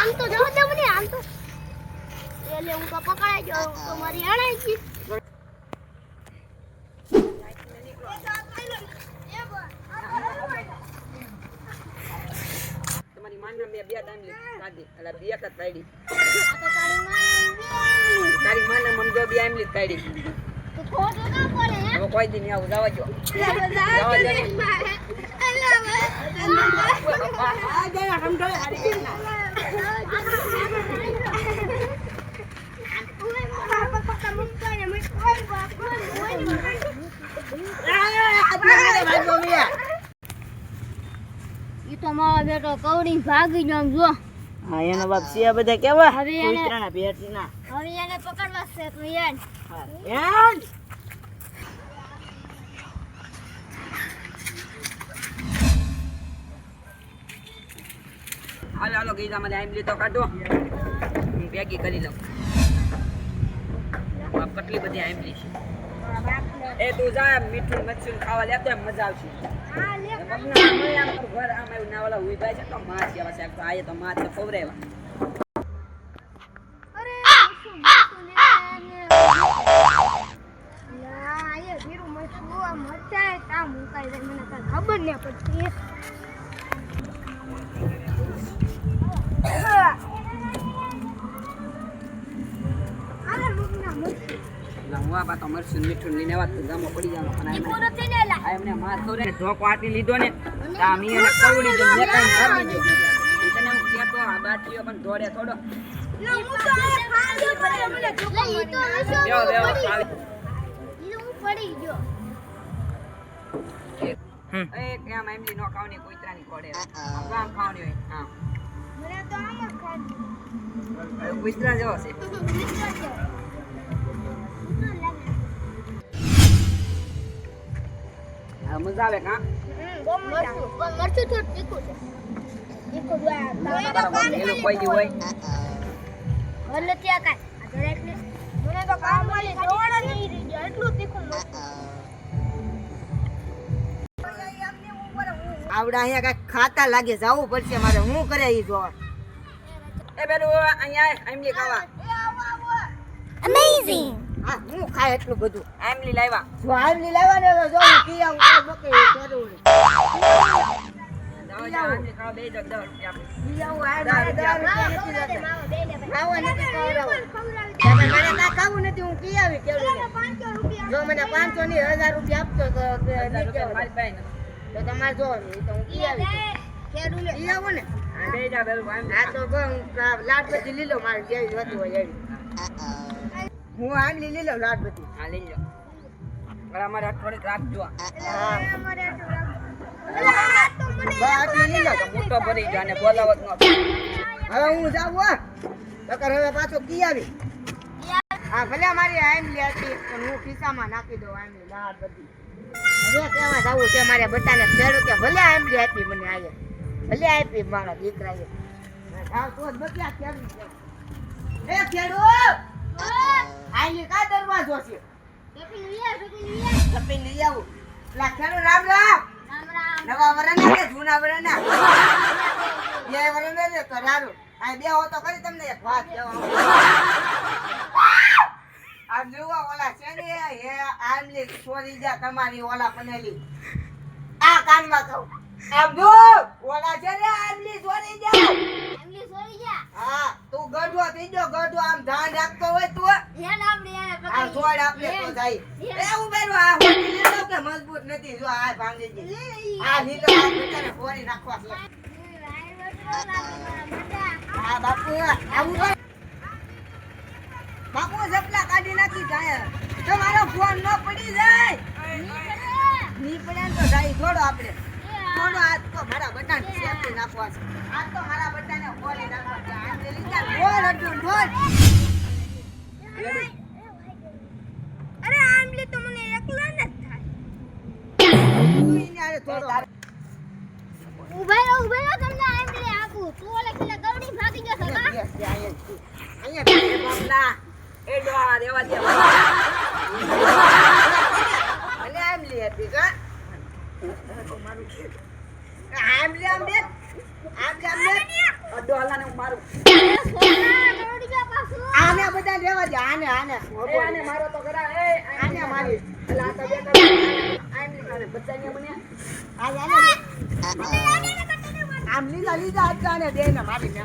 આમ તો જો દે મને આમ તો એટલે હું તો પકડાઈ ગયો તો મારી આણાઈ ગઈ તમારી માનના મે બે દાન કાઢી એટલે બે એક જ કાઢી આ તો તારી માનના મમ જો બે આમલી કાઢી તો ખોટો ના પડે હે હવે કોઈ દી ન આવું જવા જો જવા દે આ જરા સમજાય હારી ના ઈ તો મારો બેટો કવડી ભાગી જામ જો હા એનો બાપ છે બધા કેવા હવે એને કૂતરાના પેટના હવે એને પકડવા છે તો યાર યાર હાલો હાલો ગીતા મને આઈમ લીધો કાઢો હું ભેગી કરી લઉં બાપ કેટલી બધી આઈમલી છે એ તું જા મીઠું મચ્છું ખાવા લેતો એમ મજા આવશે હા લે બપના મને આમ તો ઘર આમ આવ્યું ના વાળા ઉઈ જાય છે તો માસ કેવા છે તો આયે તો માસ તો ખવરેવા અરે શું લે ના આયે ભીરું મચ્છું આ મચાય તા મુકાઈ જાય મને કાંઈ ખબર ન પડતી અરે મુકના મચ્છું હું આ તો મરશું મીઠું લઈને વાત ગામમાં પડી જવાનું પણ ઈ પૂરો થઈ નેલા આ એમને માર ખવરે ઢોકો આટી લીધો ને તા મી એને કવડી જો ને કાઈ ભાગી જો તને હું કહેતો આ બાટલીઓ પણ દોડે થોડો લો હું તો આ ખાલી પડે મને ધોકો ઈ તો વિશો બેવો બેવો ખાલી ઈ હું પડી ગયો એ કેમ એમની નો ખાવની કૂતરાની કોડે ગામ ખાવની હોય હા મને તો આમ જ ખાધી કૂતરા જેવો છે આ મજા આવે કા મરચું થોડું તીખું છે તીખું તારા બાપ એનું કોઈ દી હોય ભલે ત્યાં કાંઈ આ જરાક ને મને તો કામ વાળી જોવાના નહીં રહી ગયા એટલું તીખું મરચું આવડા અહીંયા કઈ ખાતા લાગે જાવું પડશે મારે હું કરે ઈ જોવા એ બેરો અહીંયા આમલી ખાવા અમેઝિંગ હા હું ખાય એટલું બધું આમલી લાવ્યા જો આમલી લાવ્યા ને જો હું કી આવું તો બકે જરૂર આમલી ખાવા બે જ દો ઈ આવું આ મારે 10 રૂપિયા નથી લેતા ખાવા નથી ખવડાવો મને ના ખાવું નથી હું કી આવી કેવું ને 500 રૂપિયા જો મને 500 ની 1000 રૂપિયા આપતો તો મારી પાસે તો તમારે જો તો હું કી આવી ખેડુ લે ઈ આવો ને આ બે જા બેલ આ તો લાડ પછી લીલો મારે જેવી હતું હોય એવી હું આમલી લીલો લાડ પછી હા લઈ લો પણ અમારે થોડીક રાખજો હા બાટલી લીલો તો મોટો ભરી ગયો અને બોલાવત ન હવે હું જાઉં હા નકર હવે પાછો કી આવી હા ભલે મારી આમલી હતી પણ હું ખિસ્સામાં નાખી દઉં આમલી લાડ બધી હવે કેવા જાવું છે મારે બટાને ખેડું કે ભલે આમલી આપી મને આયે ભલે આપી મારા દીકરાએ જાવ તો બક્યા ખેડું છે એ ખેડું આમલી કા દરવાજો છે કપી લઈ આવું લા ખેડું રામ રામ નવા વરના કે જૂના વરના બે વરના ને કરારો આ બે હો તો કરી તમને એક વાત કહેવા આ જોવા ઓલા છે ને હે આમલી છોરી જા તમારી ઓલા પનેલી આ કાનમાં કહું આમ જો ઓલા છે ને આમલી છોરી જા હા તું ગઢો થઈ ગયો ગઢો આમ ધ્યાન રાખતો હોય તું આ છોડ આપને તો જાય એ ઉભેરો આ હોડી લેતો કે મજબૂત નથી જો આ ભાંગી ગઈ આ નીલો આ બેટાને ફોરી નાખવા છે હા બાપુ આવું બાપુ જપલા કાઢી નાખી જાય તમારો ફોન ન પડી જાય ની પડે તો જાય થોડો આપણે થોડો આ તો મારા બટાને સેફટી નાખવા છે આ તો મારા બટાને ફોરી નાખવા છે આ લે લીધા બોલ અર્જુન બોલ અરે આમલી તો મને એકલા ન થાય તું ઈને આરે થોડો ઉભા રહો તમને આમલી આપું તું ઓલે ખેલા ગવડી ભાગી ગયો છે કા અહીંયા બે બાપલા એ ડોળા દેવા દે અને આમલી હતી કા આમલી આમ બે આમલી આમ બે અડ્ડો હાલાને હું મારું. આને બધા રહેવા દે આને આને એ આને મારો તો ખરા. એ આને મારી એટલે આ તો બે કરા. આમ ની કાને બચ્ચાને મને. આને આમ લીધા લીધા આને દે ને મારી ને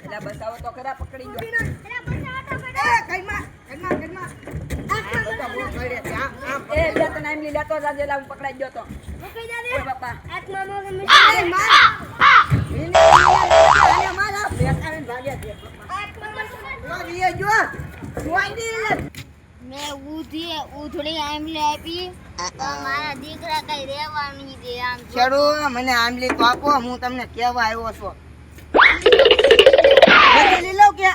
એટલે બતાવો તો ખરા, પકડી ગયો. એ કઈમાં બધા બહુ ઘડે છે આમ આમ એ લે તને આમ લી લેતો જાજે, લા હું પકડાઈ ગયો તો. ઓય બાપા. આને માર આને માર આ બેટાને ભાગ્યા છે ઓ વિયે જો જોઈ લે મેં ઉધળી આંબલી આપી તો મારા દીકરા કઈ રહેવા નહીં દે આમ જો. ચડો મને આંબલી તો આપો, હું તમને કહેવા આવ્યો છું. બધી લઈ લઉં કે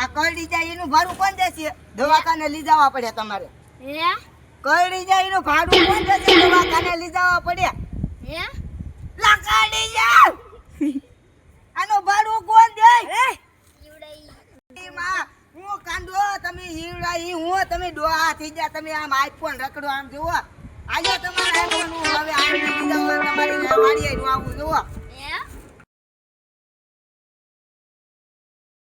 આ કરડી જાય એનું ભાડું કોણ દેશે? દવાખાને લઈ જવા પડે તમારે. હે કરડી જાય એનું ભાડું કોણ દેશે? દવાખાને લઈ જવા પડે. હે લા કરડી જાય આનું ભાડું કોણ દે? ઈવડાઈ ઈ માં હું કાંડો તમે હીવડાઈ હું તમે ડોહા થઈ ગયા, તમે આમ આઈફોન રખડો આમ જુઓ. આજે તમારે આઈફોન હવે આમ લઈ જાવ તમારી વાડીએ નું આવું જુઓ. હે